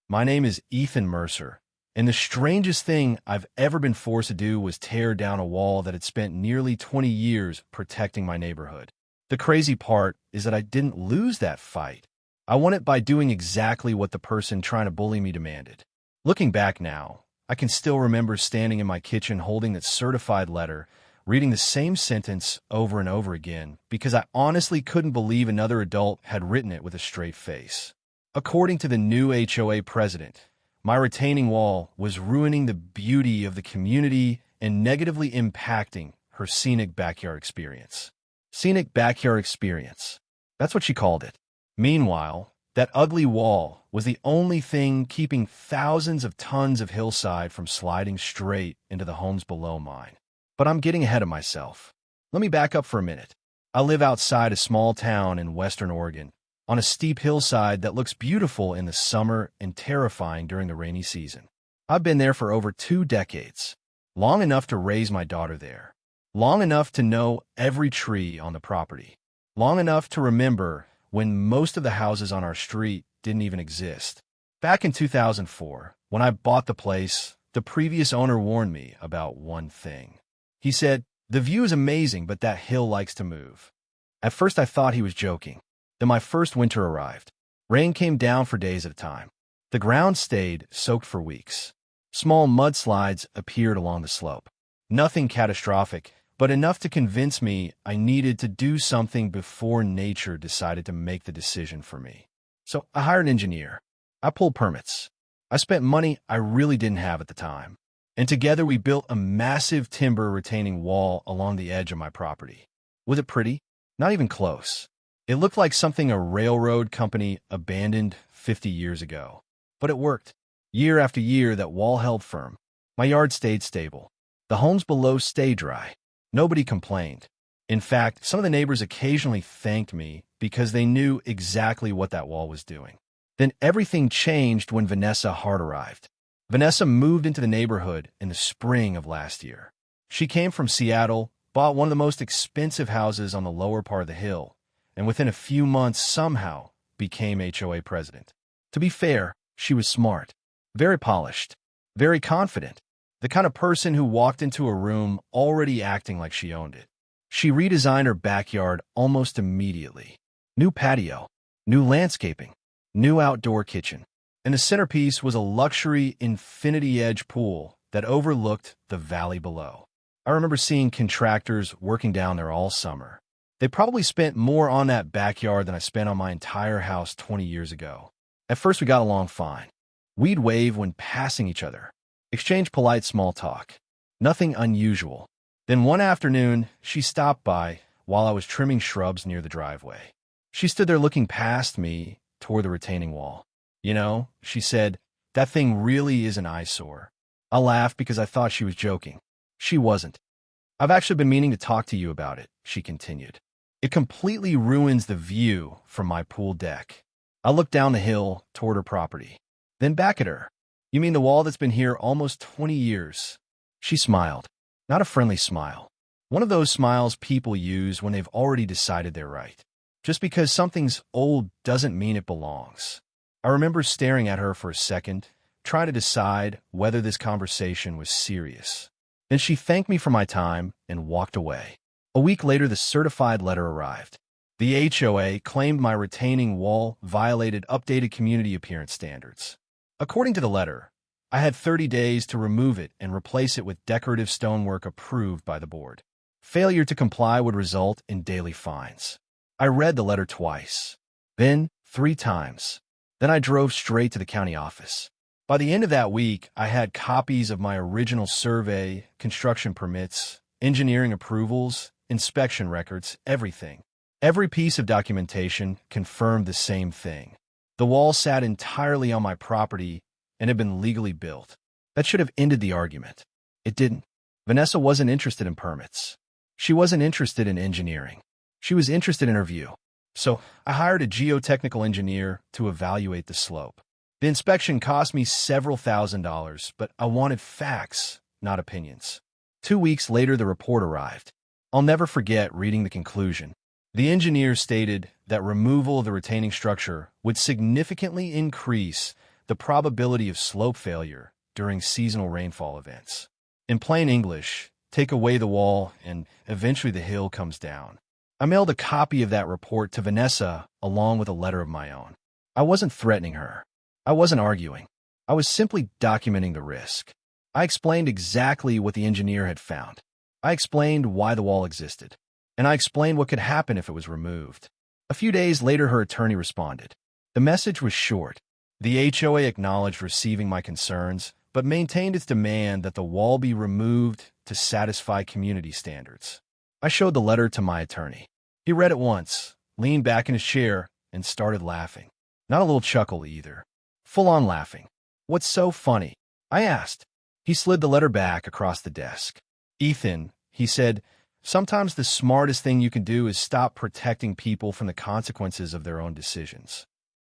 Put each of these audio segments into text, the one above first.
My name is Ethan Mercer, and the strangest thing I've ever been forced to do was tear down a wall that had spent nearly 20 years protecting my neighborhood. The crazy part is that I didn't lose that fight. I won it by doing exactly what the person trying to bully me demanded. Looking back now, I can still remember standing in my kitchen holding that certified letter, reading the same sentence over and over again, because I honestly couldn't believe another adult had written it with a straight face. According to the new HOA president, my retaining wall was ruining the beauty of the community and negatively impacting her scenic backyard experience. Scenic backyard experience. That's what she called it. Meanwhile, that ugly wall was the only thing keeping thousands of tons of hillside from sliding straight into the homes below mine. But I'm getting ahead of myself. Let me back up for a minute. I live outside a small town in western Oregon, on a steep hillside that looks beautiful in the summer and terrifying during the rainy season. I've been there for over 2 decades, long enough to raise my daughter there, long enough to know every tree on the property, long enough to remember when most of the houses on our street didn't even exist. Back in 2004, when I bought the place, the previous owner warned me about one thing. He said, "The view is amazing, but that hill likes to move." At first I thought he was joking. Then my first winter arrived. Rain came down for days at a time. The ground stayed soaked for weeks. Small mudslides appeared along the slope. Nothing catastrophic, but enough to convince me I needed to do something before nature decided to make the decision for me. So I hired an engineer. I pulled permits. I spent money I really didn't have at the time. And together we built a massive timber retaining wall along the edge of my property. Was it pretty? Not even close. It looked like something a railroad company abandoned 50 years ago. But it worked. Year after year, that wall held firm. My yard stayed stable. The homes below stayed dry. Nobody complained. In fact, some of the neighbors occasionally thanked me because they knew exactly what that wall was doing. Then everything changed when Vanessa Hart arrived. Vanessa moved into the neighborhood in the spring of last year. She came from Seattle, bought one of the most expensive houses on the lower part of the hill, and within a few months somehow became HOA president. To be fair, she was smart, very polished, very confident, the kind of person who walked into a room already acting like she owned it. She redesigned her backyard almost immediately. New patio, new landscaping, new outdoor kitchen, and the centerpiece was a luxury infinity-edge pool that overlooked the valley below. I remember seeing contractors working down there all summer. They probably spent more on that backyard than I spent on my entire house 20 years ago. At first, we got along fine. We'd wave when passing each other, exchange polite small talk. Nothing unusual. Then one afternoon, she stopped by while I was trimming shrubs near the driveway. She stood there looking past me toward the retaining wall. "You know," she said, "that thing really is an eyesore." I laughed because I thought she was joking. She wasn't. "I've actually been meaning to talk to you about it," she continued. "It completely ruins the view from my pool deck." I looked down the hill toward her property, then back at her. "You mean the wall that's been here almost 20 years? She smiled. Not a friendly smile. One of those smiles people use when they've already decided they're right. Just because something's old doesn't mean it belongs. I remember staring at her for a second, trying to decide whether this conversation was serious. Then she thanked me for my time and walked away. A week later, the certified letter arrived. The HOA claimed my retaining wall violated updated community appearance standards. According to the letter, I had 30 days to remove it and replace it with decorative stonework approved by the board. Failure to comply would result in daily fines. I read the letter twice, then 3 times. Then I drove straight to the county office. By the end of that week, I had copies of my original survey, construction permits, engineering approvals, inspection records, everything. Every piece of documentation confirmed the same thing. The wall sat entirely on my property and had been legally built. That should have ended the argument. It didn't. Vanessa wasn't interested in permits. She wasn't interested in engineering. She was interested in her view. So I hired a geotechnical engineer to evaluate the slope. The inspection cost me several $1,000s, but I wanted facts, not opinions. 2 weeks later, the report arrived. I'll never forget reading the conclusion. The engineer stated that removal of the retaining structure would significantly increase the probability of slope failure during seasonal rainfall events. In plain English, take away the wall and eventually the hill comes down. I mailed a copy of that report to Vanessa along with a letter of my own. I wasn't threatening her. I wasn't arguing. I was simply documenting the risk. I explained exactly what the engineer had found. I explained why the wall existed. And I explained what could happen if it was removed. A few days later, her attorney responded. The message was short. The HOA acknowledged receiving my concerns, but maintained its demand that the wall be removed to satisfy community standards. I showed the letter to my attorney. He read it once, leaned back in his chair, and started laughing. Not a little chuckle either. Full-on laughing. What's so funny? I asked. He slid the letter back across the desk. Ethan, he said, sometimes the smartest thing you can do is stop protecting people from the consequences of their own decisions.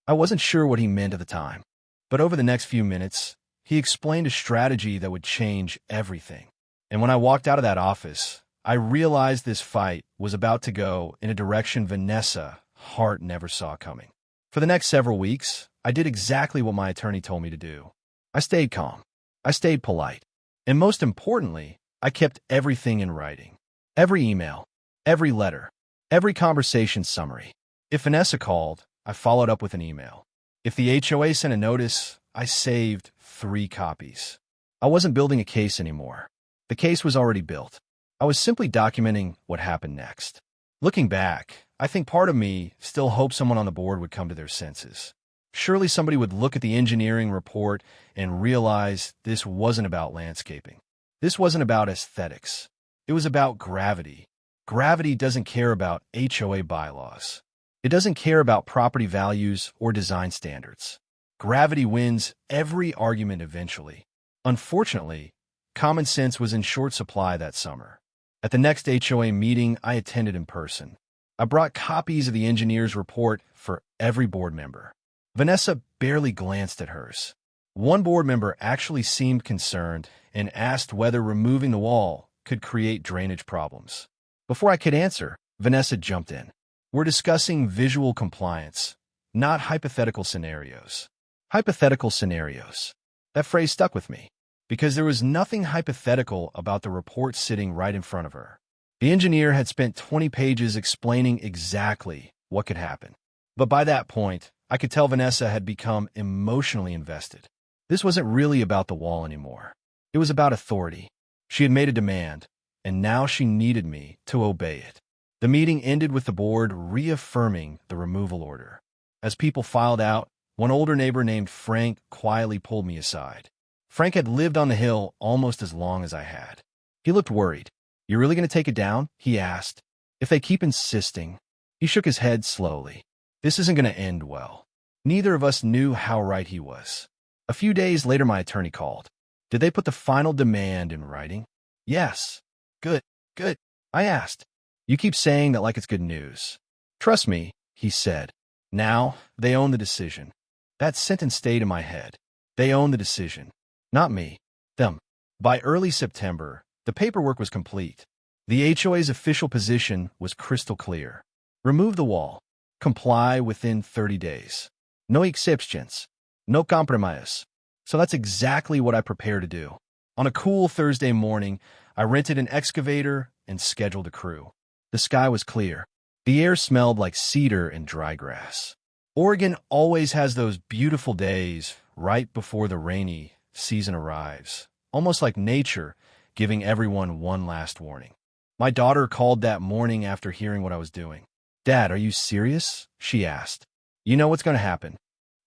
I wasn't sure what he meant at the time, but over the next few minutes, he explained a strategy that would change everything. And when I walked out of that office, I realized this fight was about to go in a direction Vanessa Hart never saw coming. For the next several weeks, I did exactly what my attorney told me to do. I stayed calm. I stayed polite. And most importantly, I kept everything in writing. Every email, every letter, every conversation summary. If Vanessa called, I followed up with an email. If the HOA sent a notice, I saved 3 copies. I wasn't building a case anymore. The case was already built. I was simply documenting what happened next. Looking back, I think part of me still hoped someone on the board would come to their senses. Surely somebody would look at the engineering report and realize this wasn't about landscaping. This wasn't about aesthetics. It was about gravity. Gravity doesn't care about HOA bylaws. It doesn't care about property values or design standards. Gravity wins every argument eventually. Unfortunately, common sense was in short supply that summer. At the next HOA meeting I attended in person, I brought copies of the engineer's report for every board member. Vanessa barely glanced at hers. One board member actually seemed concerned and asked whether removing the wall could create drainage problems. Before I could answer, Vanessa jumped in. We're discussing visual compliance, not hypothetical scenarios. Hypothetical scenarios. That phrase stuck with me, because there was nothing hypothetical about the report sitting right in front of her. The engineer had spent 20 pages explaining exactly what could happen. But by that point, I could tell Vanessa had become emotionally invested. This wasn't really about the wall anymore. It was about authority. She had made a demand, and now she needed me to obey it. The meeting ended with the board reaffirming the removal order. As people filed out, one older neighbor named Frank quietly pulled me aside. Frank had lived on the hill almost as long as I had. He looked worried. "You really going to take it down?" he asked. "If they keep insisting." He shook his head slowly. "This isn't going to end well." Neither of us knew how right he was. A few days later, my attorney called. "Did they put the final demand in writing?" "Yes." Good. I asked. "You keep saying that like it's good news." "Trust me," he said. "Now, they own the decision." That sentence stayed in my head. They own the decision. Not me. Them. By early September, the paperwork was complete. The HOA's official position was crystal clear. Remove the wall. Comply within 30 days. No exceptions. No compromise. So that's exactly what I prepared to do. On a cool Thursday morning, I rented an excavator and scheduled a crew. The sky was clear. The air smelled like cedar and dry grass. Oregon always has those beautiful days right before the rainy season arrives, almost like nature giving everyone one last warning. My daughter called that morning after hearing what I was doing. "Dad, are you serious?" she asked. "You know what's going to happen."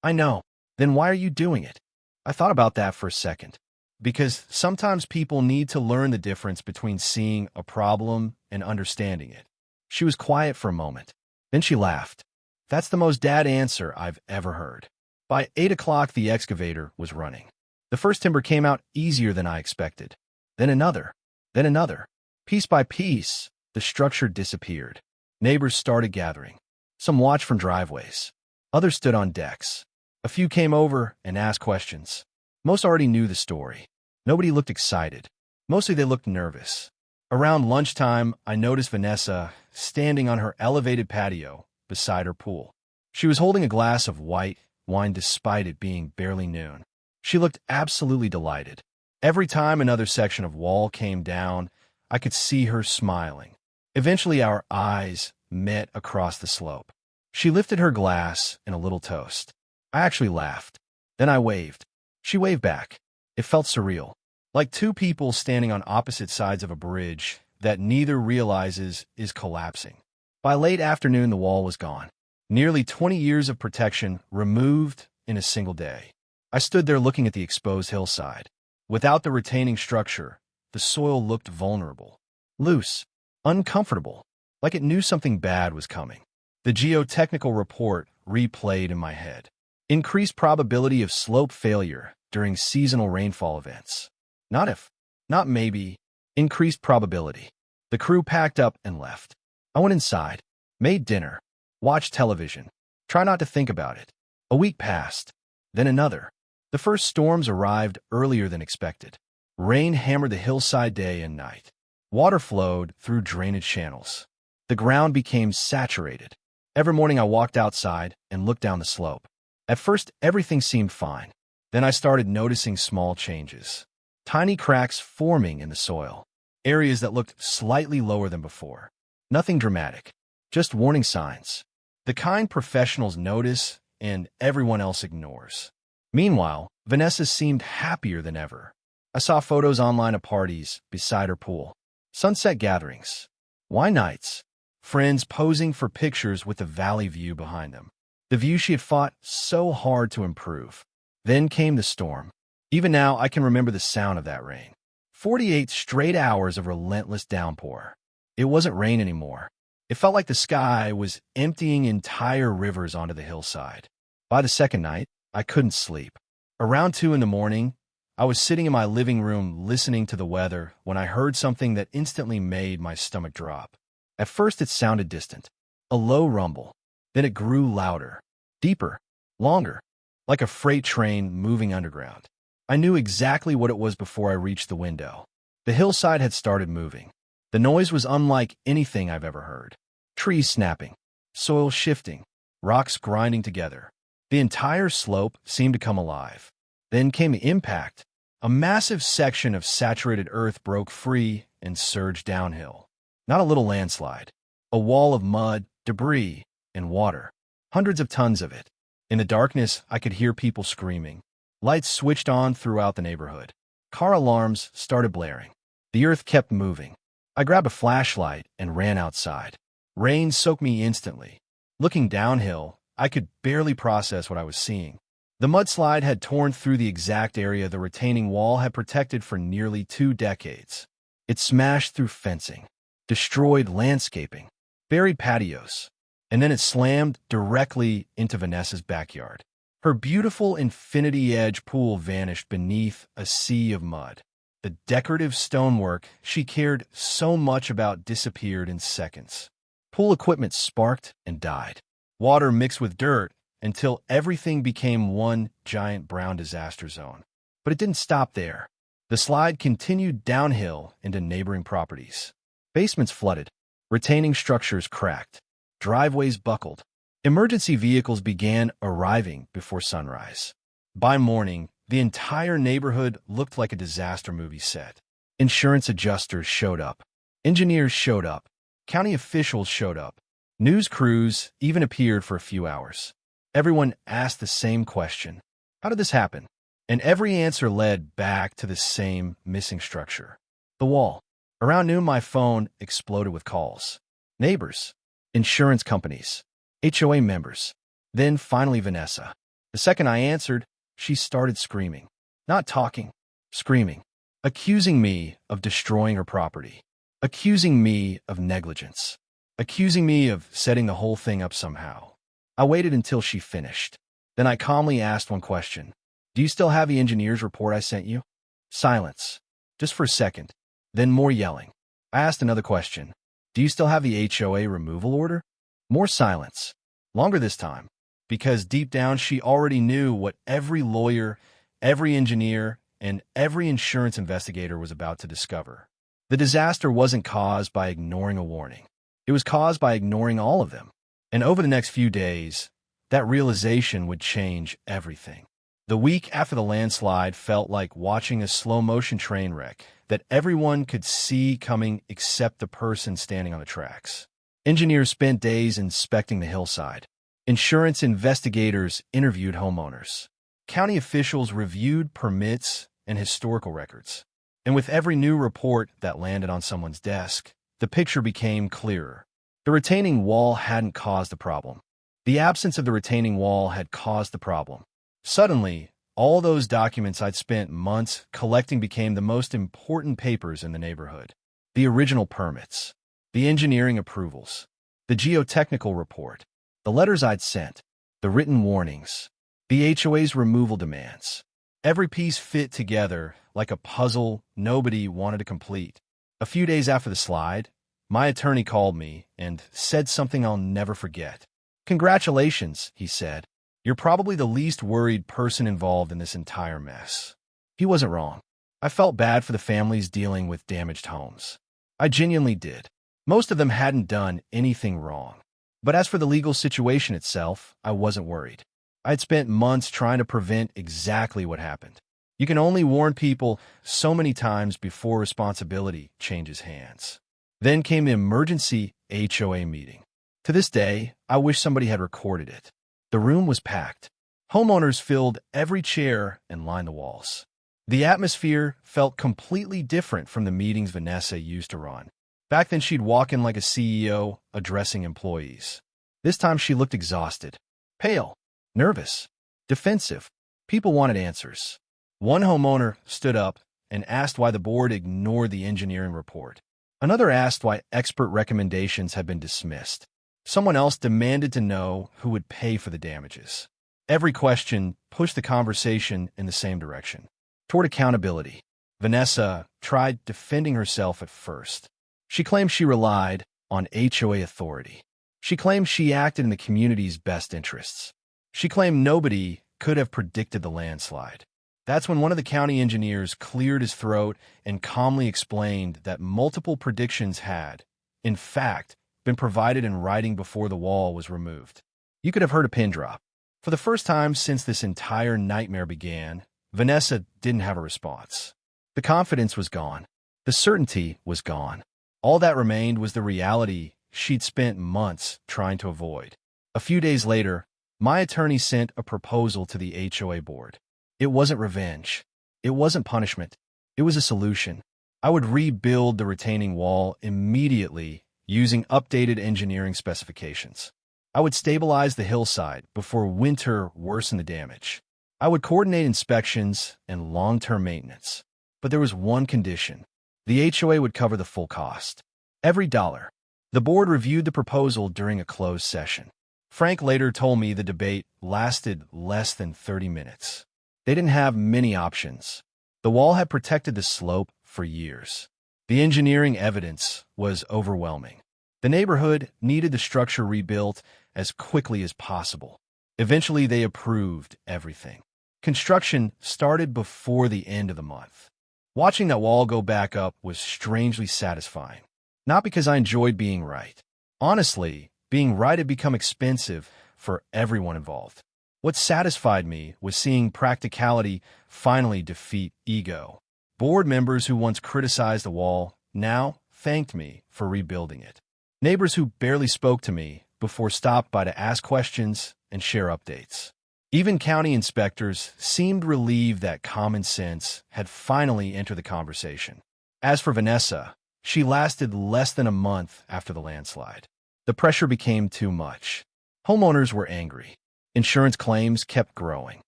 "I know." "Then why are you doing it?" I thought about that for a second. Because sometimes people need to learn the difference between seeing a problem and understanding it. She was quiet for a moment. Then she laughed. That's the most dad answer I've ever heard. By 8 o'clock, the excavator was running. The first timber came out easier than I expected. Then another. Then another. Piece by piece, the structure disappeared. Neighbors started gathering. Some watched from driveways. Others stood on decks. A few came over and asked questions. Most already knew the story. Nobody looked excited. Mostly they looked nervous. Around lunchtime, I noticed Vanessa standing on her elevated patio beside her pool. She was holding a glass of white, whined despite it being barely noon. She looked absolutely delighted. Every time another section of wall came down, I could see her smiling. Eventually, our eyes met across the slope. She lifted her glass in a little toast. I actually laughed. Then I waved. She waved back. It felt surreal, like two people standing on opposite sides of a bridge that neither realizes is collapsing. By late afternoon, the wall was gone. Nearly 20 years of protection removed in a single day. I stood there looking at the exposed hillside. Without the retaining structure, the soil looked vulnerable, loose, uncomfortable, like it knew something bad was coming. The geotechnical report replayed in my head. Increased probability of slope failure during seasonal rainfall events. Not if, not maybe, increased probability. The crew packed up and left. I went inside, made dinner, watched television, try not to think about it. A week passed, then another. The first storms arrived earlier than expected. Rain hammered the hillside day and night. Water flowed through drainage channels. The ground became saturated. Every morning I walked outside and looked down the slope. At first, everything seemed fine. Then I started noticing small changes. Tiny cracks forming in the soil. Areas that looked slightly lower than before. Nothing dramatic, just warning signs. The kind professionals notice and everyone else ignores. Meanwhile, Vanessa seemed happier than ever. I saw photos online of parties beside her pool, sunset gatherings, wine nights, friends posing for pictures with the valley view behind them. The view she had fought so hard to improve. Then came the storm. Even now, I can remember the sound of that rain. 48 straight hours of relentless downpour. It wasn't rain anymore. It felt like the sky was emptying entire rivers onto the hillside. By the second night, I couldn't sleep. Around 2 in the morning, I was sitting in my living room listening to the weather when I heard something that instantly made my stomach drop. At first it sounded distant, a low rumble. Then it grew louder, deeper, longer, like a freight train moving underground. I knew exactly what it was before I reached the window. The hillside had started moving. The noise was unlike anything I've ever heard. Trees snapping, soil shifting, rocks grinding together. The entire slope seemed to come alive. Then came the impact. A massive section of saturated earth broke free and surged downhill. Not a little landslide. A wall of mud, debris, and water. Hundreds of tons of it. In the darkness, I could hear people screaming. Lights switched on throughout the neighborhood. Car alarms started blaring. The earth kept moving. I grabbed a flashlight and ran outside. Rain soaked me instantly. Looking downhill, I could barely process what I was seeing. The mudslide had torn through the exact area the retaining wall had protected for nearly 2 decades. It smashed through fencing, destroyed landscaping, buried patios, and then it slammed directly into Vanessa's backyard. Her beautiful infinity-edge pool vanished beneath a sea of mud. The decorative stonework she cared so much about disappeared in seconds. Pool equipment sparked and died. Water mixed with dirt until everything became one giant brown disaster zone. But it didn't stop there. The slide continued downhill into neighboring properties. Basements flooded. Retaining structures cracked. Driveways buckled. Emergency vehicles began arriving before sunrise. By morning, the entire neighborhood looked like a disaster movie set. Insurance adjusters showed up. Engineers showed up. County officials showed up. News crews even appeared for a few hours. Everyone asked the same question. How did this happen? And every answer led back to the same missing structure. The wall. Around noon, my phone exploded with calls. Neighbors. Insurance companies. HOA members. Then finally Vanessa. The second I answered, she started screaming. Not talking. Screaming. Accusing me of destroying her property. Accusing me of negligence. Accusing me of setting the whole thing up somehow. I waited until she finished. Then I calmly asked one question. Do you still have the engineer's report I sent you? Silence. Just for a second. Then more yelling. I asked another question. Do you still have the HOA removal order? More silence. Longer this time. Because deep down she already knew what every lawyer, every engineer, and every insurance investigator was about to discover. The disaster wasn't caused by ignoring a warning. It was caused by ignoring all of them. And over the next few days, That realization would change everything. The week after the landslide felt like watching a slow-motion train wreck that everyone could see coming except the person standing on the tracks. Engineers spent days inspecting the hillside. Insurance investigators interviewed homeowners. County officials reviewed permits and historical records. And with every new report that landed on someone's desk, the picture became clearer. The retaining wall hadn't caused the problem. The absence of the retaining wall had caused the problem. Suddenly, all those documents I'd spent months collecting became the most important papers in the neighborhood. The original permits, the engineering approvals, the geotechnical report, the letters I'd sent, the written warnings, the HOA's removal demands. Every piece fit together like a puzzle nobody wanted to complete. A few days after the slide, my attorney called me and said something I'll never forget. "Congratulations," he said. "You're probably the least worried person involved in this entire mess." He wasn't wrong. I felt bad for the families dealing with damaged homes. I genuinely did. Most of them hadn't done anything wrong. But as for the legal situation itself, I wasn't worried. I'd spent months trying to prevent exactly what happened. You can only warn people so many times before responsibility changes hands. Then came the emergency HOA meeting. To this day, I wish somebody had recorded it. The room was packed. Homeowners filled every chair and lined the walls. The atmosphere felt completely different from the meetings Vanessa used to run. Back then, she'd walk in like a CEO addressing employees. This time, she looked exhausted, pale, nervous, defensive. People wanted answers. One homeowner stood up and asked why the board ignored the engineering report. Another asked why expert recommendations had been dismissed. Someone else demanded to know who would pay for the damages. Every question pushed the conversation in the same direction, toward accountability. Vanessa tried defending herself at first. She claimed she relied on HOA authority. She claimed she acted in the community's best interests. She claimed nobody could have predicted the landslide. That's when one of the county engineers cleared his throat and calmly explained that multiple predictions had, in fact, been provided in writing before the wall was removed. You could have heard a pin drop. For the first time since this entire nightmare began, Vanessa didn't have a response. The confidence was gone. The certainty was gone. All that remained was the reality she'd spent months trying to avoid. A few days later, my attorney sent a proposal to the HOA board. It wasn't revenge. It wasn't punishment. It was a solution. I would rebuild the retaining wall immediately using updated engineering specifications. I would stabilize the hillside before winter worsened the damage. I would coordinate inspections and long-term maintenance. But there was one condition. The HOA would cover the full cost. Every dollar. The board reviewed the proposal during a closed session. Frank later told me the debate lasted less than 30 minutes. They didn't have many options. The wall had protected the slope for years. The engineering evidence was overwhelming. The neighborhood needed the structure rebuilt as quickly as possible. Eventually, they approved everything. Construction started before the end of the month. Watching that wall go back up was strangely satisfying. Not because I enjoyed being right. Honestly, being right had become expensive for everyone involved. What satisfied me was seeing practicality finally defeat ego. Board members who once criticized the wall now thanked me for rebuilding it. Neighbors who barely spoke to me before stopped by to ask questions and share updates. Even county inspectors seemed relieved that common sense had finally entered the conversation. As for Vanessa, she lasted less than a month after the landslide. The pressure became too much. Homeowners were angry. Insurance claims kept growing.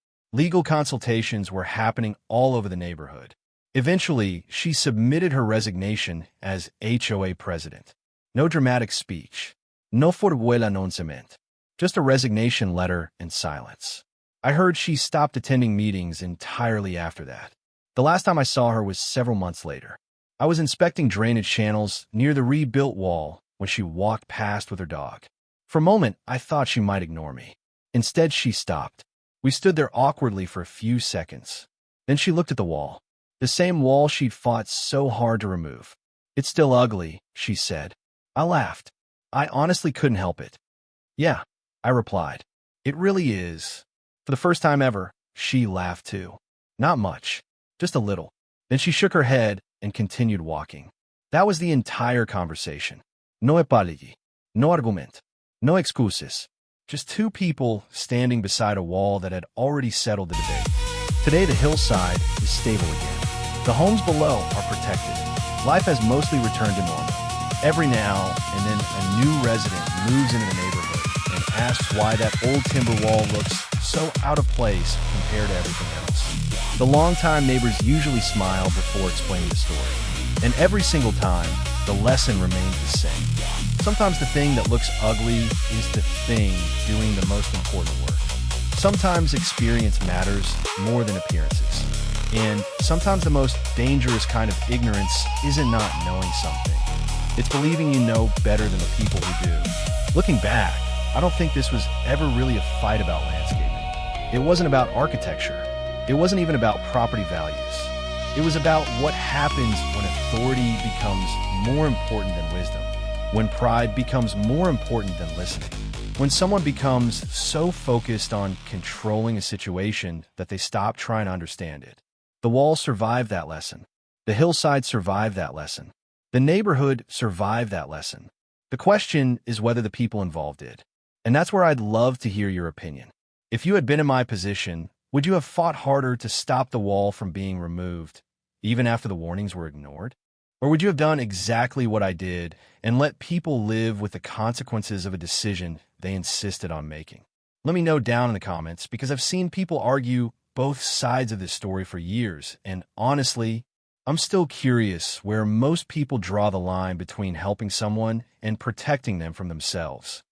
Legal consultations were happening all over the neighborhood. Eventually, she submitted her resignation as HOA president. No dramatic speech. No formulácement. Just a resignation letter and silence. I heard she stopped attending meetings entirely after that. The last time I saw her was several months later. I was inspecting drainage channels near the rebuilt wall when she walked past with her dog. For a moment, I thought she might ignore me. Instead, she stopped. We stood there awkwardly for a few seconds. Then she looked at the wall. The same wall she'd fought so hard to remove. "It's still ugly," she said. I laughed. I honestly couldn't help it. "Yeah," I replied. It really is. For the first time ever, she laughed too. Not much, just a little. Then she shook her head and continued walking. That was the entire conversation. No apology, no argument, no excuses. Just two people standing beside a wall that had already settled the debate. Today, the hillside is stable again. The homes below are protected. Life has mostly returned to normal. Every now and then, a new resident moves into the neighborhood and asks why that old timber wall looks so out of place compared to everything else. The longtime neighbors usually smile before explaining the story. And every single time, the lesson remains the same. Sometimes the thing that looks ugly is the thing doing the most important work. Sometimes experience matters more than appearances. And sometimes the most dangerous kind of ignorance isn't not knowing something. It's believing you know better than the people who do. Looking back, I don't think this was ever really a fight about landscaping. It wasn't about architecture. It wasn't even about property values. It was about what happens when authority becomes more important than wisdom, when pride becomes more important than listening, when someone becomes so focused on controlling a situation that they stop trying to understand it. The wall survived that lesson. The hillside survived that lesson. The neighborhood survived that lesson. The question is whether the people involved did. And that's where I'd love to hear your opinion. If you had been in my position, would you have fought harder to stop the wall from being removed, even after the warnings were ignored? Or would you have done exactly what I did and let people live with the consequences of a decision they insisted on making? Let me know down in the comments, because I've seen people argue both sides of this story for years, and honestly, I'm still curious where most people draw the line between helping someone and protecting them from themselves.